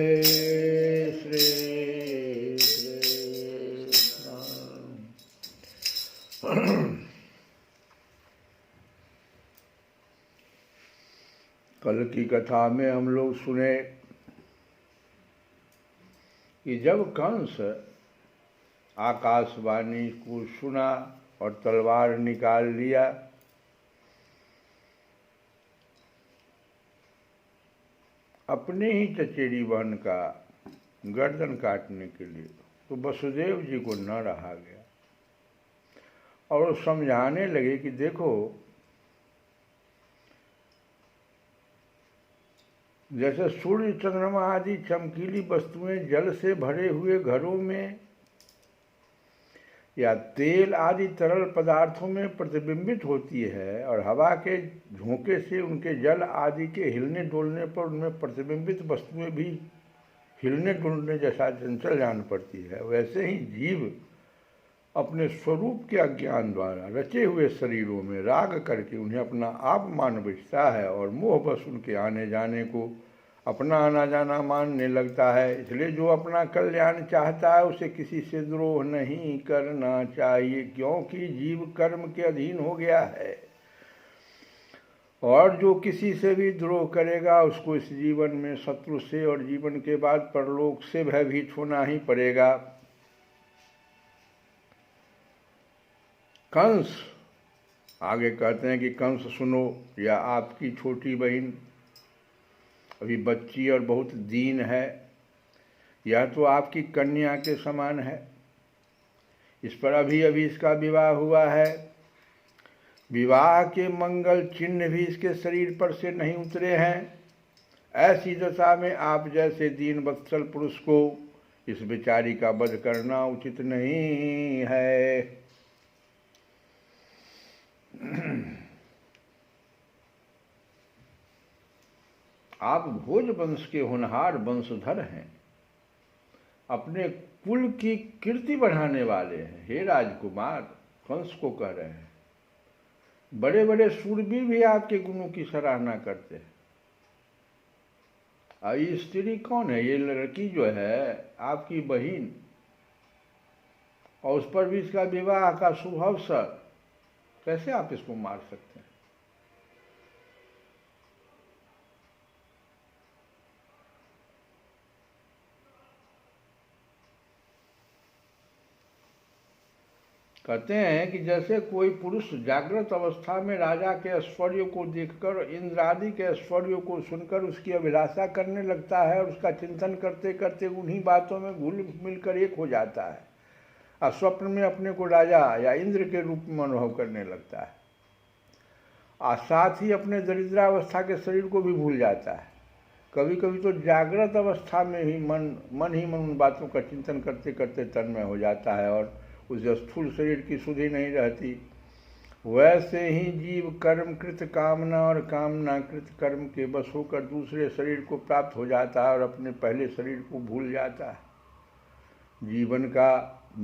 श्री कृष्ण। कल की कथा में हम लोग सुने कि जब कंस आकाशवाणी को सुना और तलवार निकाल लिया, अपने ही चचेरी बहन का गर्दन काटने के लिए, तो वसुदेव जी को न रहा गया और वो समझाने लगे कि देखो, जैसे सूर्य चंद्रमा आदि चमकीली वस्तुएं जल से भरे हुए घरों में या तेल आदि तरल पदार्थों में प्रतिबिंबित होती है और हवा के झोंके से उनके जल आदि के हिलने डोलने पर उनमें प्रतिबिंबित वस्तुएं भी हिलने डोलने जैसा चंचल जान पड़ती है, वैसे ही जीव अपने स्वरूप के अज्ञान द्वारा रचे हुए शरीरों में राग करके उन्हें अपना आप मान बैठता है और मोहवश उनके आने जाने को अपना आना जाना मानने लगता है। इसलिए जो अपना कल्याण चाहता है उसे किसी से द्रोह नहीं करना चाहिए, क्योंकि जीव कर्म के अधीन हो गया है और जो किसी से भी द्रोह करेगा उसको इस जीवन में शत्रु से और जीवन के बाद परलोक से भयभीत होना ही पड़ेगा। कंस आगे कहते हैं कि कंस सुनो, या आपकी छोटी बहन अभी बच्ची और बहुत दीन है, यह तो आपकी कन्या के समान है, इस पर अभी अभी इसका विवाह हुआ है, विवाह के मंगल चिन्ह भी इसके शरीर पर से नहीं उतरे हैं। ऐसी दशा में आप जैसे दीन वत्सल पुरुष को इस बेचारी का वध करना उचित नहीं है। आप भोज वंश के होनहार वंशधर हैं, अपने कुल की कीर्ति बढ़ाने वाले हैं। हे राजकुमार, कंस को कह रहे हैं, बड़े बड़े शूरवीर भी आपके गुणों की सराहना करते हैं। और ये स्त्री कौन है? ये लड़की जो है आपकी बहन, और उस पर भी इसका विवाह का शुभ अवसर, कैसे आप इसको मार सकते हैं? कहते हैं कि जैसे कोई पुरुष जागृत अवस्था में राजा के ऐश्वर्यों को देखकर, इंद्र आदि के ऐश्वर्यों को सुनकर उसकी अभिलाषा करने लगता है और उसका चिंतन करते करते उन्हीं बातों में घुल मिलकर एक हो जाता है और स्वप्न में अपने को राजा या इंद्र के रूप में अनुभव करने लगता है, और साथ ही अपने दरिद्रावस्था के शरीर को भी भूल जाता है। कभी कभी तो जागृत अवस्था में ही मन ही मन उन बातों का चिंतन करते करते तन्मय हो जाता है और उस स्थूल शरीर की सुधि नहीं रहती। वैसे ही जीव कर्मकृत कामना और कामनाकृत कर्म के बस होकर दूसरे शरीर को प्राप्त हो जाता है और अपने पहले शरीर को भूल जाता है।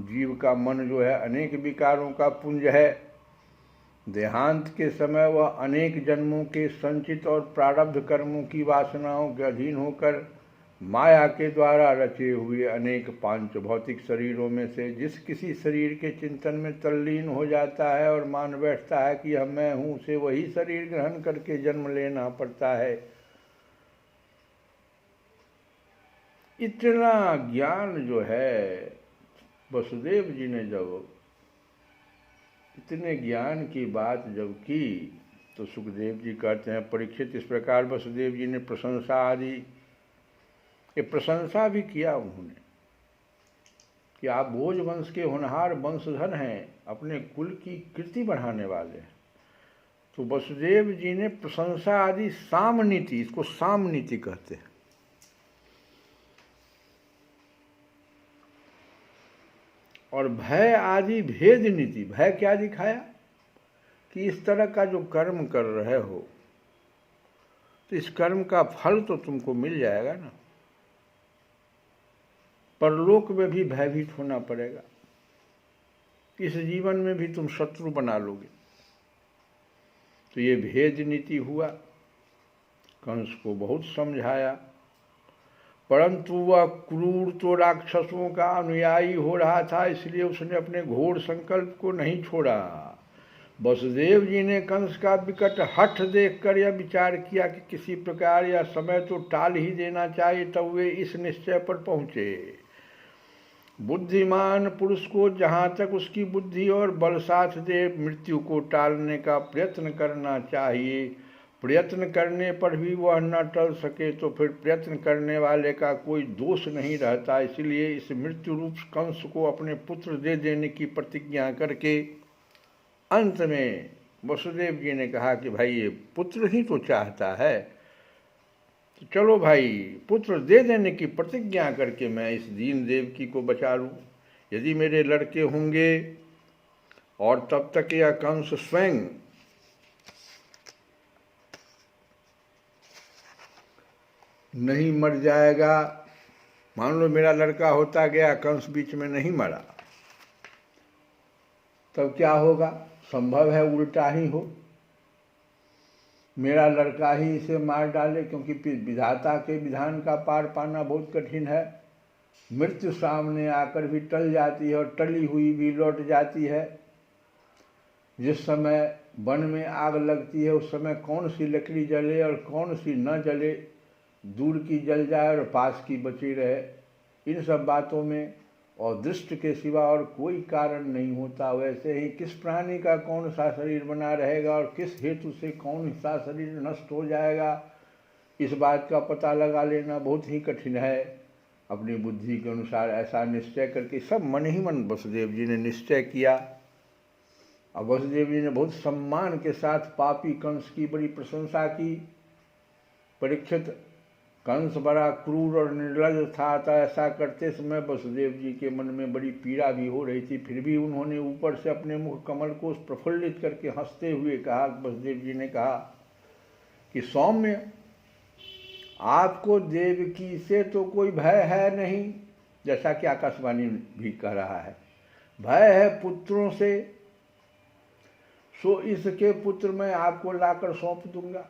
जीव का मन जो है अनेक विकारों का पुंज है। देहांत के समय वह अनेक जन्मों के संचित और प्रारब्ध कर्मों की वासनाओं के अधीन होकर माया के द्वारा रचे हुए अनेक पांच भौतिक शरीरों में से जिस किसी शरीर के चिंतन में तल्लीन हो जाता है और मान बैठता है कि हम मैं हूँ, उसे वही शरीर ग्रहण करके जन्म लेना पड़ता है। इतना ज्ञान जो है वसुदेव जी ने जब इतने ज्ञान की बात जब की तो सुखदेव जी कहते हैं, परीक्षित, इस प्रकार वसुदेव जी ने प्रशंसा भी किया उन्होंने कि आप भोज वंश के होनहार वंशधर हैं, अपने कुल की कीर्ति बढ़ाने वाले हैं। तो वसुदेव जी ने प्रशंसा आदि साम नीति, इसको साम नीति कहते हैं, और भय आदि भेद नीति, भय क्या दिखाया कि इस तरह का जो कर्म कर रहे हो तो इस कर्म का फल तो तुमको मिल जाएगा ना, परलोक में भी भयभीत होना पड़ेगा, इस जीवन में भी तुम शत्रु बना लोगे। तो ये भेद नीति हुआ। कंस को बहुत समझाया परंतु वह क्रूर तो राक्षसों का अनुयायी हो रहा था, इसलिए उसने अपने घोर संकल्प को नहीं छोड़ा। वसुदेव जी ने कंस का विकट हठ देखकर यह विचार किया कि किसी प्रकार यह समय तो टाल ही देना चाहिए। तब वे इस निश्चय पर पहुंचे, बुद्धिमान पुरुष को जहाँ तक उसकी बुद्धि और बल साथ दे मृत्यु को टालने का प्रयत्न करना चाहिए। प्रयत्न करने पर भी वह न टल सके तो फिर प्रयत्न करने वाले का कोई दोष नहीं रहता। इसलिए इस मृत्यु रूप कंस को अपने पुत्र दे देने की प्रतिज्ञा करके अंत में वसुदेव जी ने कहा कि भाई ये पुत्र ही तो चाहता है, तो चलो भाई पुत्र दे देने की प्रतिज्ञा करके मैं इस दीन देवकी को बचा लूँ। यदि मेरे लड़के होंगे और तब तक यह कंस स्वयं नहीं मर जाएगा, मान लो मेरा लड़का होता गया, कंस बीच में नहीं मरा, तब क्या होगा? संभव है उल्टा ही हो, मेरा लड़का ही इसे मार डाले, क्योंकि विधाता के विधान का पार पाना बहुत कठिन है। मृत्यु सामने आकर भी टल जाती है और टली हुई भी लौट जाती है। जिस समय वन में आग लगती है उस समय कौन सी लकड़ी जले और कौन सी न जले, दूर की जल जाए और पास की बची रहे, इन सब बातों में और दृष्ट के सिवा और कोई कारण नहीं होता। वैसे ही किस प्राणी का कौन सा शरीर बना रहेगा और किस हेतु से कौन सा शरीर नष्ट हो जाएगा, इस बात का पता लगा लेना बहुत ही कठिन है। अपनी बुद्धि के अनुसार ऐसा निश्चय करके सब मन ही मन वसुदेव जी ने निश्चय किया। अब वसुदेव जी ने बहुत सम्मान के साथ पापी कंस की बड़ी प्रशंसा की। परीक्षित, कंस बड़ा क्रूर और निर्लज था, ऐसा करते समय वसुदेव जी के मन में बड़ी पीड़ा भी हो रही थी। फिर भी उन्होंने ऊपर से अपने मुख कमल को प्रफुल्लित करके हंसते हुए कहा, वसुदेव जी ने कहा कि सौम्य, आपको देवकी से तो कोई भय है नहीं, जैसा कि आकाशवाणी भी कह रहा है, भय है पुत्रों से, सो इसके पुत्र मैं आपको लाकर सौंप दूंगा।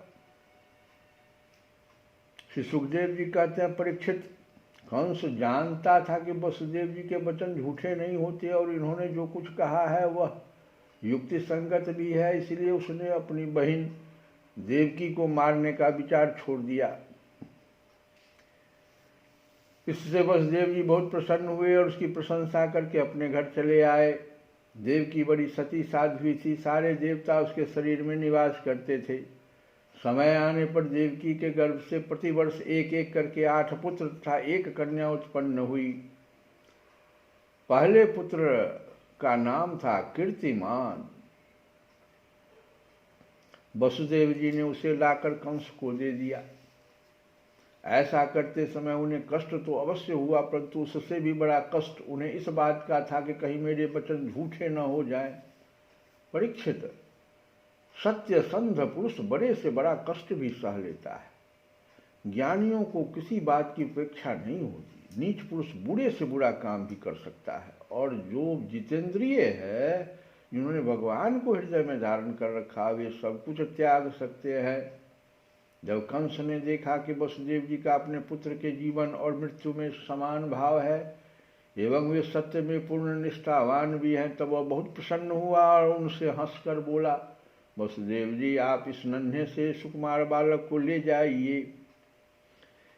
श्री सुखदेव जी कहते हैं, परीक्षित, कंस जानता था कि वसुदेव जी के वचन झूठे नहीं होते और इन्होंने जो कुछ कहा है वह युक्ति संगत भी है, इसलिए उसने अपनी बहन देवकी को मारने का विचार छोड़ दिया। इससे वसुदेव जी बहुत प्रसन्न हुए और उसकी प्रशंसा करके अपने घर चले आए। देवकी बड़ी सती साध्वी थी, सारे देवता उसके शरीर में निवास करते थे। समय आने पर देवकी के गर्भ से प्रतिवर्ष एक एक करके 8 पुत्र तथा 1 कन्या उत्पन्न हुई। पहले पुत्र का नाम था कीर्तिमान। वसुदेव जी ने उसे लाकर कंस को दे दिया। ऐसा करते समय उन्हें कष्ट तो अवश्य हुआ, परंतु उससे भी बड़ा कष्ट उन्हें इस बात का था कि कहीं मेरे वचन झूठे न हो जाएं। परीक्षित, सत्य संध पुरुष बड़े से बड़ा कष्ट भी सह लेता है। ज्ञानियों को किसी बात की उपेक्षा नहीं होती। नीच पुरुष बुरे से बुरा काम भी कर सकता है, और जो जितेंद्रिय है, जिन्होंने भगवान को हृदय में धारण कर रखा, वे सब कुछ त्याग सकते हैं। जब कंस ने देखा कि वसुदेव जी का अपने पुत्र के जीवन और मृत्यु में समान भाव है एवं वे सत्य में पूर्ण निष्ठावान भी हैं, तब वह बहुत प्रसन्न हुआ और उनसे हंसकर बोला, वसुदेव जी, आप इस नन्हे से सुकुमार बालक को ले जाइए,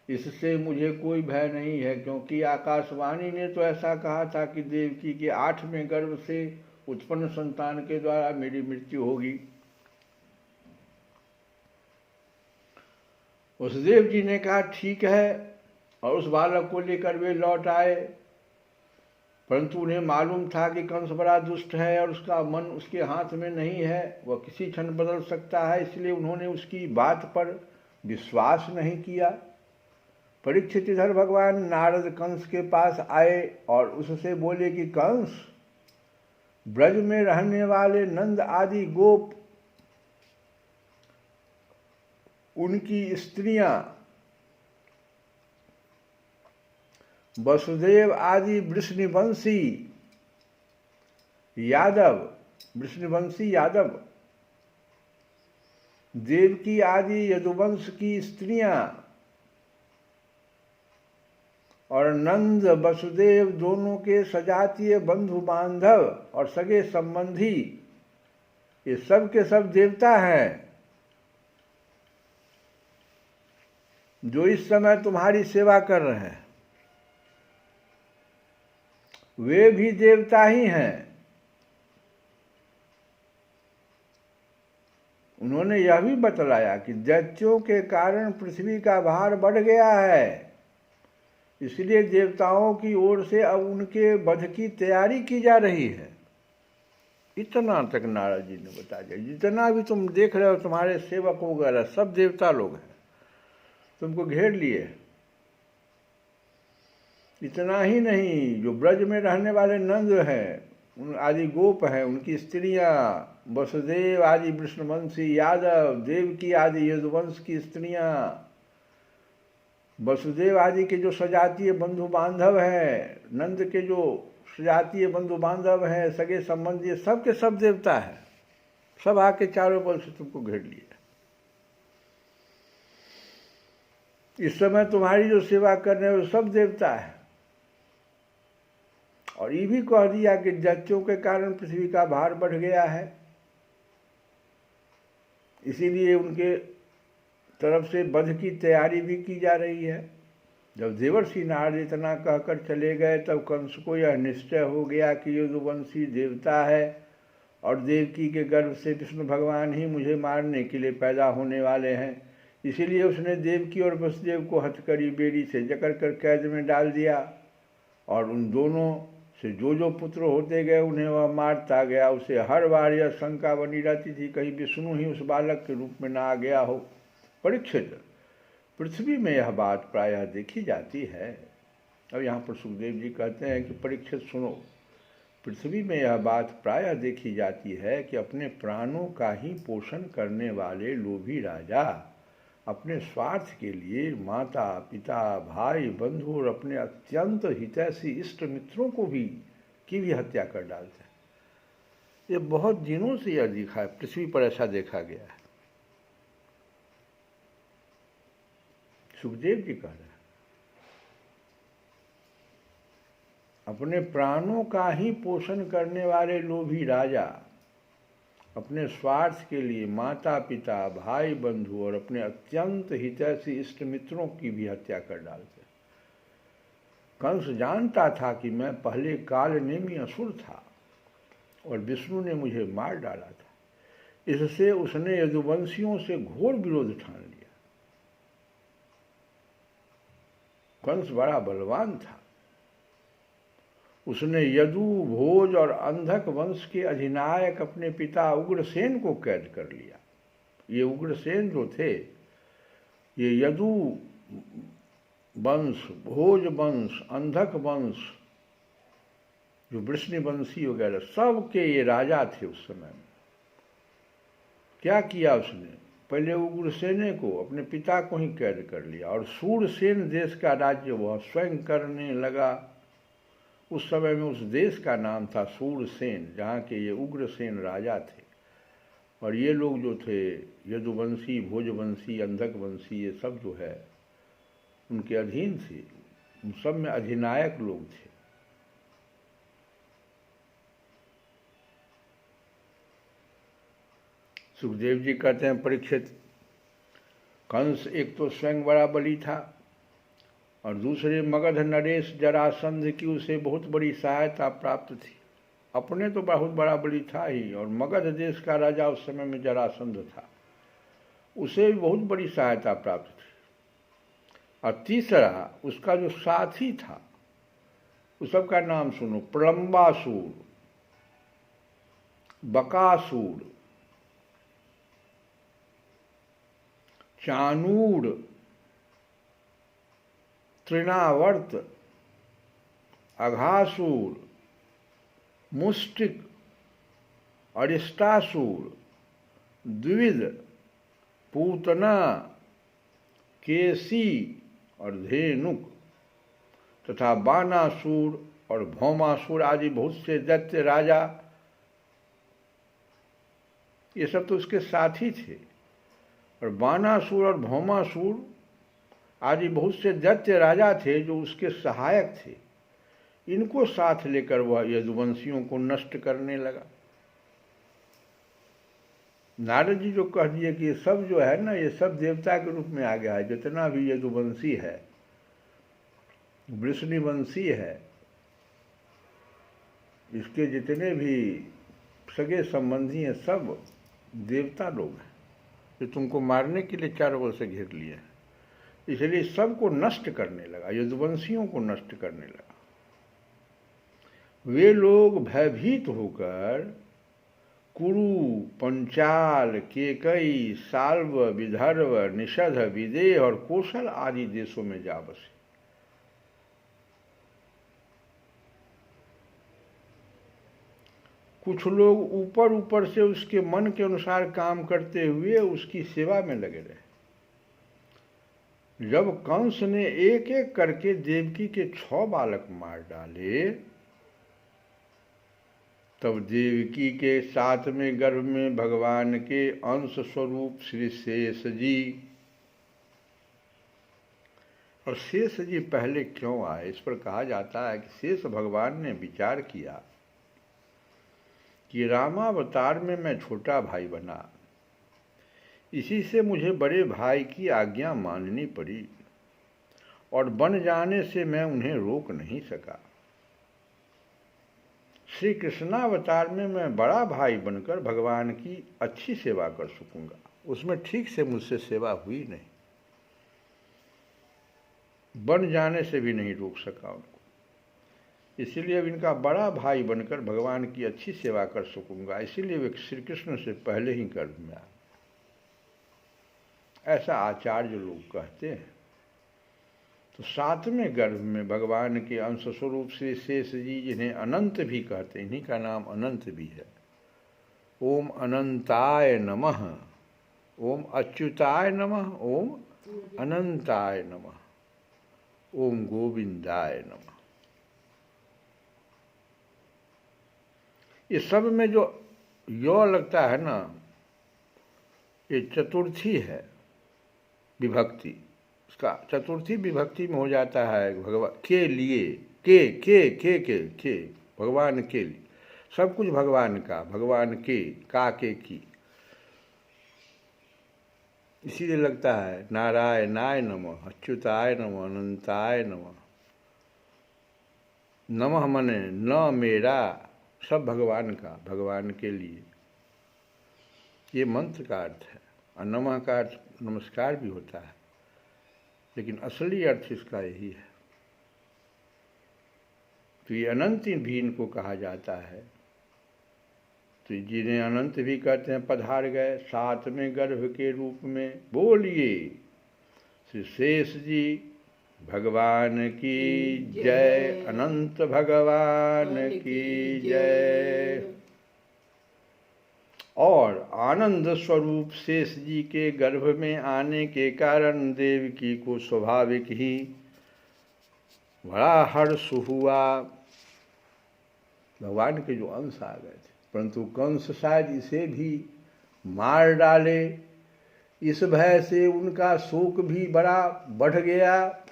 इससे मुझे कोई भय नहीं है, क्योंकि आकाशवाणी ने तो ऐसा कहा था कि देवकी के 8वें गर्भ से उत्पन्न संतान के द्वारा मेरी मृत्यु होगी। वसुदेव जी ने कहा, ठीक है, और उस बालक को लेकर वे लौट आए। परंतु उन्हें मालूम था कि कंस बड़ा दुष्ट है और उसका मन उसके हाथ में नहीं है, वह किसी क्षण बदल सकता है, इसलिए उन्होंने उसकी बात पर विश्वास नहीं किया। परीक्षित, इधर भगवान नारद कंस के पास आए और उससे बोले कि कंस, ब्रज में रहने वाले नंद आदि गोप, उनकी स्त्रियां, वसुदेव आदि वृषनिवंशी यादव, देवकी आदि यदुवंश की स्त्रियां, और नंद वसुदेव दोनों के सजातीय बंधु बांधव और सगे संबंधी, ये सब के सब देवता हैं जो इस समय तुम्हारी सेवा कर रहे हैं। वे भी देवता ही हैं। उन्होंने यह भी बतलाया कि दैत्यों के कारण पृथ्वी का भार बढ़ गया है, इसलिए देवताओं की ओर से अब उनके वध की तैयारी की जा रही है। इतना तक नारद जी ने बता दिया। जितना भी तुम देख रहे हो तुम्हारे सेवक वगैरह सब देवता लोग हैं, तुमको घेर लिए। इतना ही नहीं, जो ब्रज में रहने वाले नंद हैं, उन आदि गोप हैं, उनकी स्त्रियां, वसुदेव आदि विष्णुवंशी यादव, देवकी आदि यदुवंश की स्त्रियां, वसुदेव आदि के जो सजातीय बंधु बांधव हैं, नंद के जो सजातीय बंधु बांधव हैं, सगे संबंधी, सब के सब देवता है। सब आके चारों बल से तुमको घेर लिए। इस समय तुम्हारी जो सेवा कर रहे हो सब देवता है। और ये भी कह दिया कि दैत्यों के कारण पृथ्वी का भार बढ़ गया है, इसीलिए उनके तरफ से वध की तैयारी भी की जा रही है। जब देवर्षि नारद इतना कहकर चले गए तब कंस को यह निश्चय हो गया कि यदुवंशी देवता है और देवकी के गर्भ से विष्णु भगवान ही मुझे मारने के लिए पैदा होने वाले हैं। इसीलिए उसने देवकी और वसुदेव को हथकड़ी बेड़ी से जकड़ कर कैद में डाल दिया और उन दोनों से जो पुत्र होते गए उन्हें वह मारता गया। उसे हर बार यह शंका बनी रहती थी कहीं विष्णु ही उस बालक के रूप में न आ गया हो। परीक्षित, पृथ्वी में यह बात प्रायः देखी जाती है। अब यहाँ पर सुखदेव जी कहते हैं कि परीक्षित सुनो, पृथ्वी में यह बात प्रायः देखी जाती है कि अपने प्राणों का ही पोषण करने वाले लोभी राजा अपने स्वार्थ के लिए माता पिता भाई बंधु और अपने अत्यंत हितैषी इष्ट मित्रों को भी हत्या कर डालते हैं। ये बहुत दिनों से यह दिखा है, पृथ्वी पर ऐसा देखा गया है। सुखदेव जी कह रहे हैं अपने प्राणों का ही पोषण करने वाले लोभी राजा अपने स्वार्थ के लिए माता पिता भाई बंधु और अपने अत्यंत हितैषी इष्ट मित्रों की भी हत्या कर डालते। कंस जानता था कि मैं पहले कालनेमी असुर था और विष्णु ने मुझे मार डाला था, इससे उसने यदुवंशियों से घोर विरोध ठान लिया। कंस बड़ा बलवान था। उसने यदु भोज और अंधक वंश के अधिनायक अपने पिता उग्रसेन को कैद कर लिया। ये उग्रसेन जो थे, ये यदु वंश, भोज वंश, अंधक वंश, जो वृष्णिवंशी वगैरह सब के ये राजा थे उस समय में। क्या किया उसने? पहले उग्रसेन को, अपने पिता को ही कैद कर लिया और सूरसेन देश का राज्य वह स्वयं करने लगा। उस समय में उस देश का नाम था सूरसेन, जहाँ के ये उग्रसेन राजा थे। और ये लोग जो थे यदुवंशी, भोजवंशी, अंधकवंशी, ये सब जो है उनके अधीन थे। उन सब में अधिनायक लोग थे। सुखदेव जी कहते हैं परीक्षित, कंस एक तो स्वयं बड़ा बली था और दूसरे मगध नरेश जरासंध की उसे बहुत बड़ी सहायता प्राप्त थी। अपने तो बहुत बड़ा बली था ही, और मगध देश का राजा उस समय में जरासंध था, उसे भी बहुत बड़ी सहायता प्राप्त थी। और तीसरा उसका जो साथी था, उस सब का नाम सुनो, प्रलंबासुर, बकासुर, चाणूर, तृणावर्त, अघासुर, मुष्टिक, अरिष्टासुर, द्विविद, पूतना, केसी और धेनुक तथा बानासुर और भौमासुर आदि बहुत से दैत्य राजा, ये सब तो उसके साथी थे। और बानासुर और भौमासुर आदि बहुत से दैत्य राजा थे जो उसके सहायक थे। इनको साथ लेकर वह यदुवंशियों को नष्ट करने लगा। नारद जी जो कह दिए कि ये सब जो है ना, ये सब देवता के रूप में आ गया है, जितना भी यदुवंशी है, वृषणिवंशी है, इसके जितने भी सगे संबंधी हैं, सब देवता लोग हैं जो तुमको मारने के लिए चारों ओर से घेर लिए हैं। इसलिए सबको नष्ट करने लगा, यदुवंशियों को नष्ट करने लगा। वे लोग भयभीत होकर कुरु, पंचाल, केकई, साल्व, विदर्भ, निषध, विदेह और कौशल आदि देशों में जा बसे। कुछ लोग ऊपर ऊपर से उसके मन के अनुसार काम करते हुए उसकी सेवा में लगे रहे। जब कंस ने एक एक करके देवकी के 6 बालक मार डाले, तब देवकी के 7वें गर्भ में भगवान के अंश स्वरूप श्री शेष जी, और शेष जी पहले क्यों आए, इस पर कहा जाता है कि शेष भगवान ने विचार किया कि रामावतार में मैं छोटा भाई बना, इसी से मुझे बड़े भाई की आज्ञा माननी पड़ी, और बन जाने से मैं उन्हें रोक नहीं सका। श्री कृष्णावतार में मैं बड़ा भाई बनकर भगवान की अच्छी सेवा कर सकूंगा, उसमें ठीक से मुझसे सेवा हुई नहीं, बन जाने से भी नहीं रोक सका उनको, इसीलिए अब इनका बड़ा भाई बनकर भगवान की अच्छी सेवा कर सकूंगा, इसीलिए वे श्री कृष्ण से पहले ही गर्भ में आ। ऐसा आचार्य लोग कहते हैं। तो 7वें गर्भ में भगवान के अंश स्वरूप श्री शेष जी, जिन्हें अनंत भी कहते हैं, इन्हीं का नाम अनंत भी है। ओम अनंताय नमः, ओम अच्युताय नमः, ओम अनंताय नमः, ओम गोविंदाय नमः। ये सब में जो यो लगता है ना, ये चतुर्थी है विभक्ति, इसका चतुर्थी विभक्ति में हो जाता है भगवान के लिए, के भगवान के लिए, सब कुछ भगवान का, भगवान के का के की, इसीलिए लगता है नारायणाय नमः, अच्युताय नमः, अनंताय नमः। नमः मने न मेरा, सब भगवान का, भगवान के लिए, ये मंत्र का अर्थ है। और नमः का अर्थ नमस्कार भी होता है, लेकिन असली अर्थ इसका यही है। तो ये अनंत भी इनको कहा जाता है। तो जिन्हें अनंत भी कहते हैं, पधार गए 7वें गर्भ के रूप में। बोलिए श्री शेष जी भगवान की जय, अनंत भगवान की जय। और आनंद स्वरूप शेष जी के गर्भ में आने के कारण देवकी को स्वाभाविक ही बड़ा हर्ष हुआ। भगवान के जो अंश आ गए थे, परंतु कंस शायद इसे भी मार डाले, इस भय से उनका शोक भी बड़ा बढ़ गया।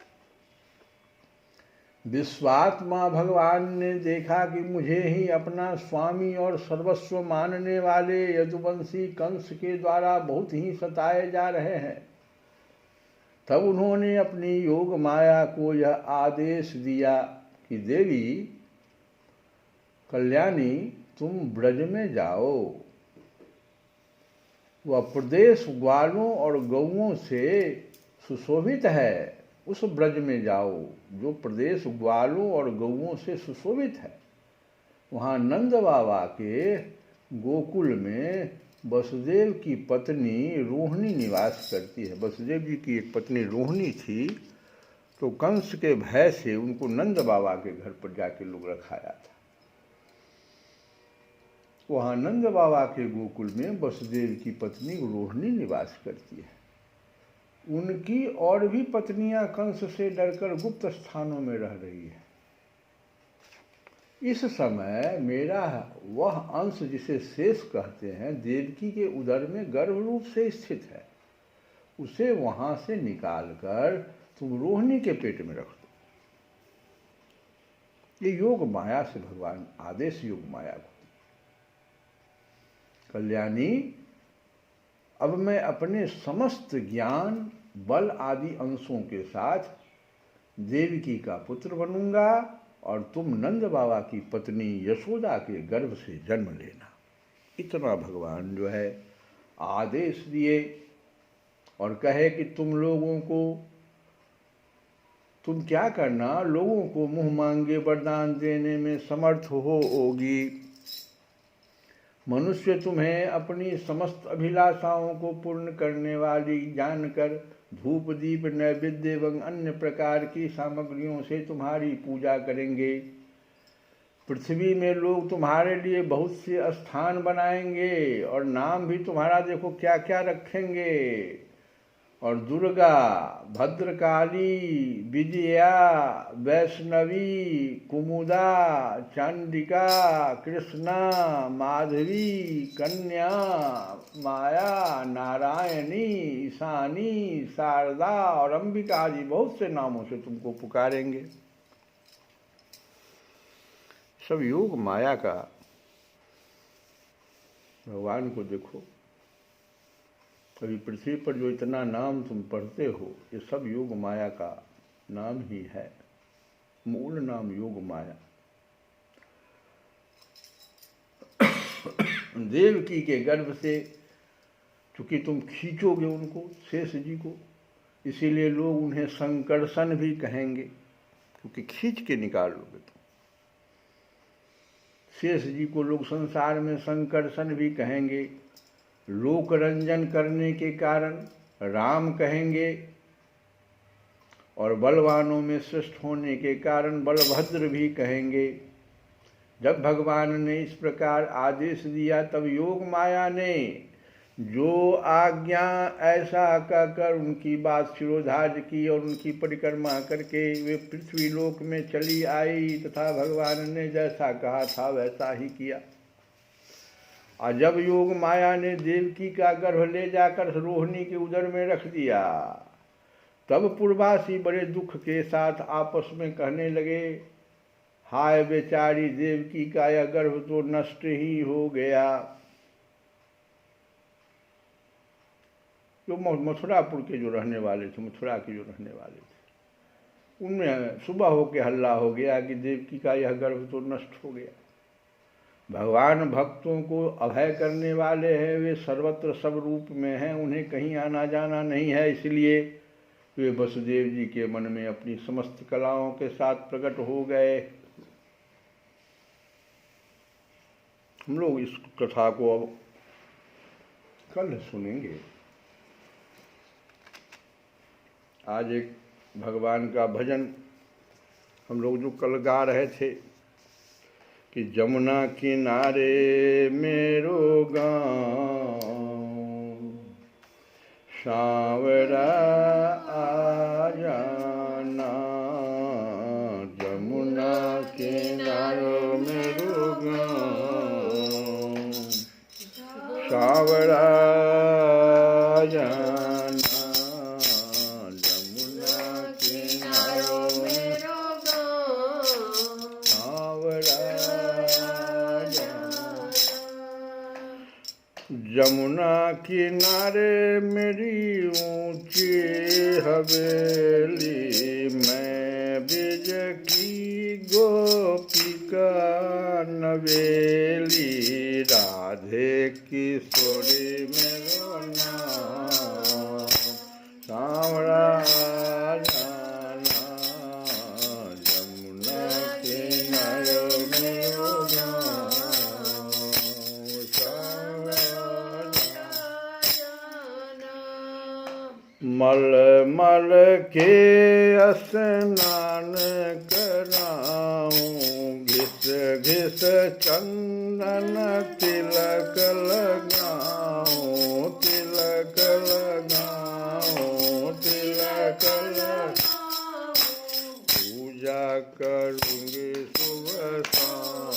विश्वात्मा भगवान ने देखा कि मुझे ही अपना स्वामी और सर्वस्व मानने वाले यदुवंशी कंस के द्वारा बहुत ही सताए जा रहे हैं। तब उन्होंने अपनी योग माया को यह आदेश दिया कि देवी कल्याणी, तुम ब्रज में जाओ, वह प्रदेश ग्वालों और गौओं से सुशोभित है। उस ब्रज में जाओ जो प्रदेश ग्वालों और गौओं से सुशोभित है। वहाँ नंद बाबा के गोकुल में वसुदेव की पत्नी रोहिणी निवास करती है। वसुदेव जी की एक पत्नी रोहिणी थी, तो कंस के भय से उनको नंद बाबा के घर पर जाके लोग रखाया था। वहाँ नंद बाबा के गोकुल में वसुदेव की पत्नी रोहिणी निवास करती है। उनकी और भी पत्नियां कंस से डरकर गुप्त स्थानों में रह रही है। इस समय मेरा वह अंश जिसे शेष कहते हैं, देवकी के उदर में गर्भ रूप से स्थित है। उसे वहां से निकालकर तुम रोहिणी के पेट में रख दो। ये योग माया से भगवान आदेश योग माया को। कल्याणी, अब मैं अपने समस्त ज्ञान बल आदि अंशों के साथ देवकी का पुत्र बनूंगा और तुम नंद बाबा की पत्नी यशोदा के गर्भ से जन्म लेना। इतना भगवान जो है आदेश दिए और कहे कि तुम क्या करना, लोगों को मुंह मांगे वरदान देने में समर्थ होगी। मनुष्य तुम्हें अपनी समस्त अभिलाषाओं को पूर्ण करने वाली जानकर धूप दीप नैवेद्य एवं अन्य प्रकार की सामग्रियों से तुम्हारी पूजा करेंगे। पृथ्वी में लोग तुम्हारे लिए बहुत से स्थान बनाएंगे और नाम भी तुम्हारा देखो क्या क्या रखेंगे। और दुर्गा, भद्रकाली, विजया, वैष्णवी, कुमुदा, चंडिका, कृष्णा, माधवी, कन्या, माया, नारायणी, ईशानी, शारदा और अंबिका आदि बहुत से नामों से तुमको पुकारेंगे। सब योग माया का भगवान को देखो। अभी पृथ्वी पर जो इतना नाम तुम पढ़ते हो ये सब योग माया का नाम ही है। मूल नाम योग माया। देवकी के गर्भ से चूंकि तुम खींचोगे उनको, शेष जी को, इसीलिए लोग उन्हें संकर्षण भी कहेंगे, क्योंकि खींच के निकालोगे तुम। शेष जी को लोग संसार में संकर्षण भी कहेंगे। लोक रंजन करने के कारण राम कहेंगे और बलवानों में श्रेष्ठ होने के कारण बलभद्र भी कहेंगे। जब भगवान ने इस प्रकार आदेश दिया तब योग माया ने जो आज्ञा ऐसा कहकर उनकी बात शिरोधार्य की और उनकी परिक्रमा करके वे पृथ्वी लोक में चली आई तथा भगवान ने जैसा कहा था वैसा ही किया। और जब योग माया ने देवकी का गर्भ ले जाकर रोहिणी के उदर में रख दिया तब पूर्वासी बड़े दुख के साथ आपस में कहने लगे, हाय बेचारी देवकी का यह गर्भ तो नष्ट ही हो गया। जो मथुरापुर के जो रहने वाले थे, मथुरा के जो रहने वाले थे, उनमें सुबह होके हल्ला हो गया कि देवकी का यह गर्भ तो नष्ट हो गया। भगवान भक्तों को अभय करने वाले हैं, वे सर्वत्र सब रूप में हैं, उन्हें कहीं आना जाना नहीं है। इसलिए वे वसुदेव जी के मन में अपनी समस्त कलाओं के साथ प्रकट हो गए। हम लोग इस कथा को अब कल सुनेंगे। आज एक भगवान का भजन हम लोग जो कल गा रहे थे कि जमुना किनारे मेरो गाँव, सांवरा आ जाना, जमुना किनारे मेरो गाँव, सांवरा आ जाना, जमुना किनारे मेरी ऊंची हवेली, मैं ब्रज की गोपिका नवेली, राधे किशोरी मेरो नाम, सांवरा जाना, जमुना किनारे मेरो मल मल के स्नान कराऊं, घिस घिस चंदन तिलक लगाऊं, तिलक लगाऊं, तिलक लगाऊं, पूजा करूंगी सुबह शाम,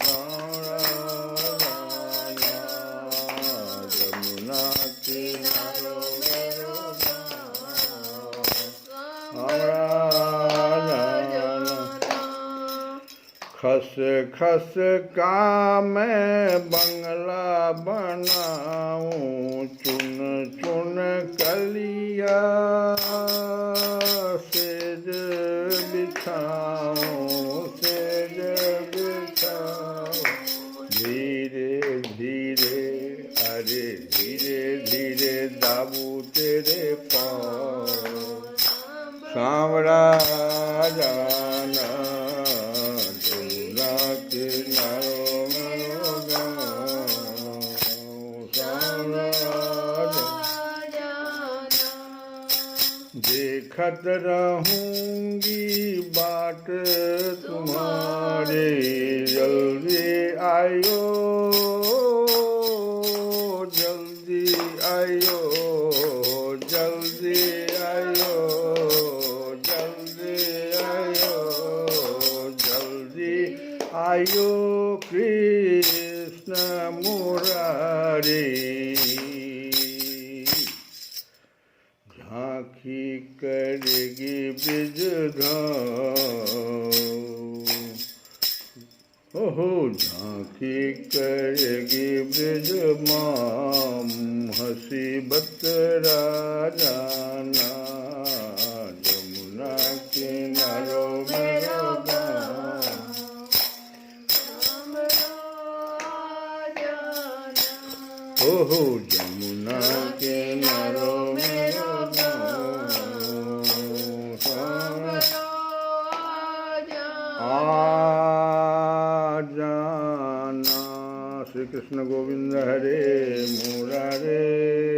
सांवरा जमुना किनारे मेरो गाँव, खस खस का मैं बंगला बनाऊं, चुन चुन कलिया सेज बिछाऊं, सेज बिछाऊं। धीरे धीरे अरे धीरे धीरे दाबू तेरे पाँव, सांवरा जाना जमुना किनारो मरो गाँव, सांवरा देखत रहूंगी बाट तुम्हारे, जल्दी आयो, जल्दी आयो, जल्दी आयो, जल्दी आयो, जल्दी आयो कृष्ण मुरारी। झांकी करेगी ब्रिजधाम, ओहो झांकी करेगी ब्रिज माम, हंसी बतरा जाना जमुना किनारो मेरो गाँव। ओहो जमुना किनारो मेरो जाना। श्री कृष्ण गोविंद हरे मुरारे।